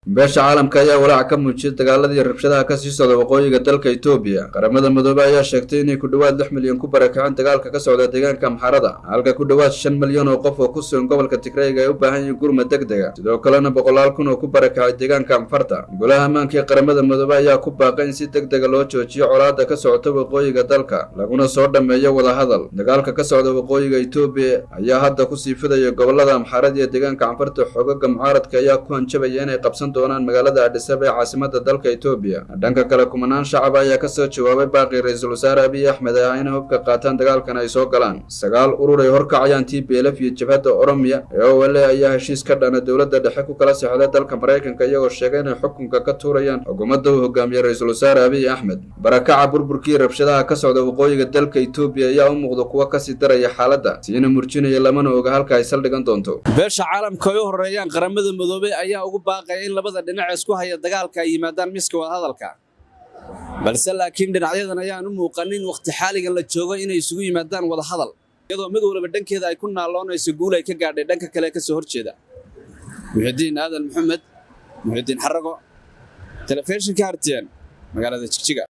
beesha caalamka ayaa walaac ka muujiyay dagaaladii rabshadaha ka sii socda waqooyiga dalka Itoobiya. Qaramada Midoobay ayaa sheegtay in ku dhawaad 6 milyan ku barakaceen dagaalka ka socda deegaanka Amxarada, halka ku dhawaad 5 milyan oo qof oo ku sugan gobolka Tigray ay u baahan yihiin gurmad degdeg ah. Sidoo kalena 100 kun oo ku barakacay deegaanka Amfarta. Golaha ammaanka ee Qaramada Midoobay ayaa ku baaqay in si degdeg ah loo joojiyo colaadda ka socota waqooyiga dalka, laguna soo dhameeyo wada hadal. Dagaalka ka socda waqooyiga Itoobiya ayaa hadda ku sii fidaya gobolada Amxarada iyo deegaanka Amfarta. Xoogagga mucaaradka ayaa ku hanjabaya inay qabsan doonaan magaalada Addis Ababa ee caasimadda dalka Itoobiya. Dhanka kale, kumanaan shacab ayaa ka soo jawaabay baaqi ra'iisul wasaare Abiy Ahmed ah in hubka qaataan dagaalkan ay soo galaan. 9 urur ay horkacayaan TPLF iyo jabhadda Oromiya oo wali ayaa heshiis ka dhana dowladda dhexe ku kala saxday dalka Mareykanka, iyagoo sheegay inay xukunka ka tuurayaan xukuumadda uu hogaamiyo ra'iisul wasaare Abiy Ahmed. Barakaca burburkii rabshadaha ka socda waqooyiga dalka Itoobiya ayaa u muuqda kuwa ka sii daraya xaaladda, siina murjinaya lamana oga halka ay saldhigan doonto. beesha caalamka oo horeeyaan Qaramada Midoobay ayaa ugu baaqay in labada dhinac isku haya dagaalka ay yimaadaan miiska wada hadalka, balse laakiin dhinacyadan ayaan u muuqanin waqti xaaligan la joogo inay isugu yimaadaan wada hadal, iyadoo mid walba dhankeeda ay ku naaloonayso guul ay ka gaadhay dhanka kale ka soo horjeeda. Muxudiin Aadan Maxamed, Muxudiin Xarago, Telefishinka RTN, magaalada Jigjiga.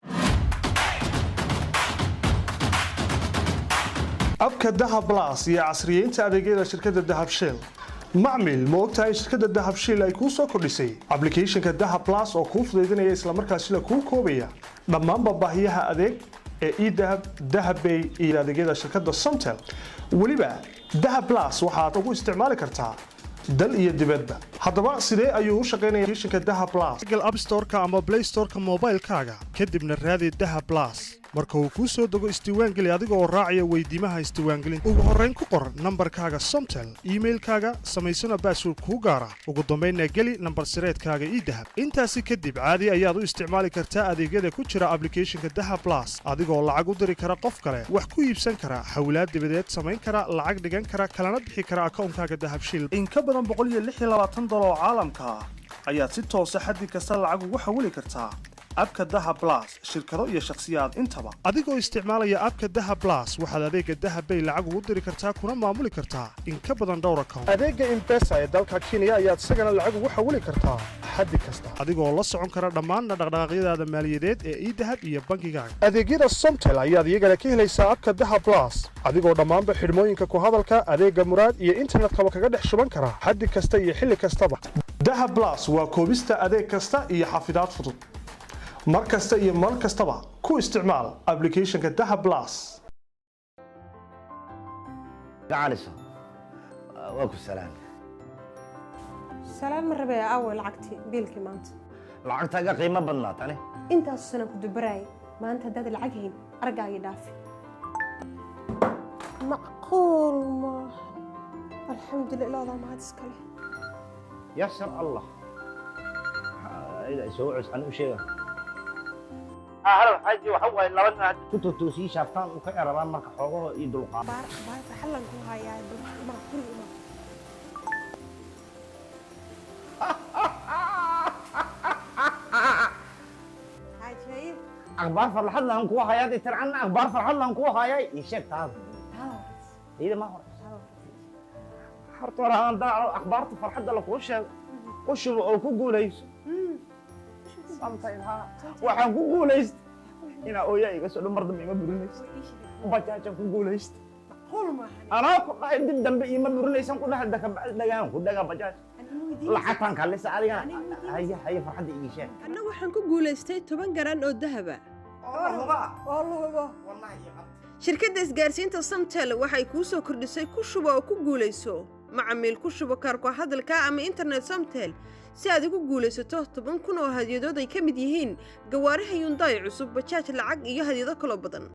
abka Dahab Plus iyo casriyeynta adeegyada shirkadda Dahab Shell. macmil ma ogtahay shirkadda Dahab Shell ay kuu soo kordhisay applicationka Dahab Plus oo kuu fududeynaya isla markaasina kuu koobaya dhammaan baahiyaha adeeg ee eDahab, Dahab Pay iyo adeegyada shirkadda Somtel. waliba Dahab Plus waxaad ugu isticmaali kartaa dal iyo dibadda. haddaba sidee ayuu u shaqeynayaa applicationka Dahab Plus? Google App Store-ka ama Play Store-ka mobile-kaaga, kadibna raadi Dahab Plus. marka uu ku soo dago isdiiwaangeli adiga oo raacaya weydiimaha isdiiwaangelinta. ugu horreyn ku qor nambarkaaga Somtel, emailkaaga, samaysana password kuu gaara. ugu dambeynna geli nambar sireedkaaga eDahab. intaasi kadib caadi ayaad u isticmaali kartaa adeegyada ku jira applicationka Dahab Plus, adigoo lacag u diri kara qof kale, wax ku iibsan kara, xawlaad dibadeed samayn kara, lacag dhigan kara, kalana bixi kara akoonkaaga Dahab Shell. in ka badan $126 oo caalamka ah ayaad si toos ah xaddi kasta lacag ugu xawili kartaa abka Dahab Plus, shirkado iyo shakhsiyaad intaba. adigoo isticmaalaya abka Dahab Plus waxaad adeega Dahab Pay lacag ugu diri kartaa kuna maamuli kartaa in ka badan dhowr account. adeega M-Pesa ee dalka Kenya ayaad isagana lacag ugu xawili kartaa xaddi kasta, adigoo la socon kara dhammaan dhaqdhaqaaqyadaada maaliyadeed ee eDahab iyo bangigaaga. adeegyada Somtel ayaad iyagana ka helaysaa abka Dahab Plus, adigoo dhammaanba xidhmooyinka ku hadalka, adeega muraad iyo internetkaba kaga dhex shuban kara xaddi kasta iyo xilli kastaba. Dahab Plus waa koobista adeeg kasta iyo xafidaad fudud. mar kasta iyo mar kastaba ku isticmaal applicationka Dahab Plus. تعالسا واكو سلام سلام مرة أول عقتي بيلكي مانت لعقتها قيمة بدنات أنا أنت أصلا كنت براي ما أنت هداد العقهين أرجع يدافع معقول ما الحمد لله ما هاد سكله يسر الله إذا سوعس أنا وشيء هلا حاجي وحوى إلا وأنا كنت توسي شافتان وكأي ربان مرك حوضه يدلقا بار حلا نكوها يا ما كل ما حاجي أخبار فرحة لنا نكوها يا دي ترى عنا أخبار فرحة لنا نكوها يا يشك هذا إذا ما هو حرت وراها أنت أخبار فرحة لك وش أو كوجوليس سامتينها waxaan ku guuleystay ina ooyayga soo mardan ima burinaysto bajaajan ku guuleystay ana ku dhahay dib dambe ima burinaysan ku dhahay dagaan ku dhaga bajaaj lacagtan kale saadiga hay farxad ii sheeg ana waxaan ku guuleystay 10 garan oo dahab ah wallahi shirkadda isgaarsiinta Somtel waxay ku soo kordhisay ku shubo oo ku guuleyso macmiil ku shubo kaarka hadalka ama internet Somtel si aad ugu guuleysato 10 kun oo hadiyado ay ka mid yihiin gawaariha Hyundai cusub, bajaaj lacag iyo hadiyado kale badan.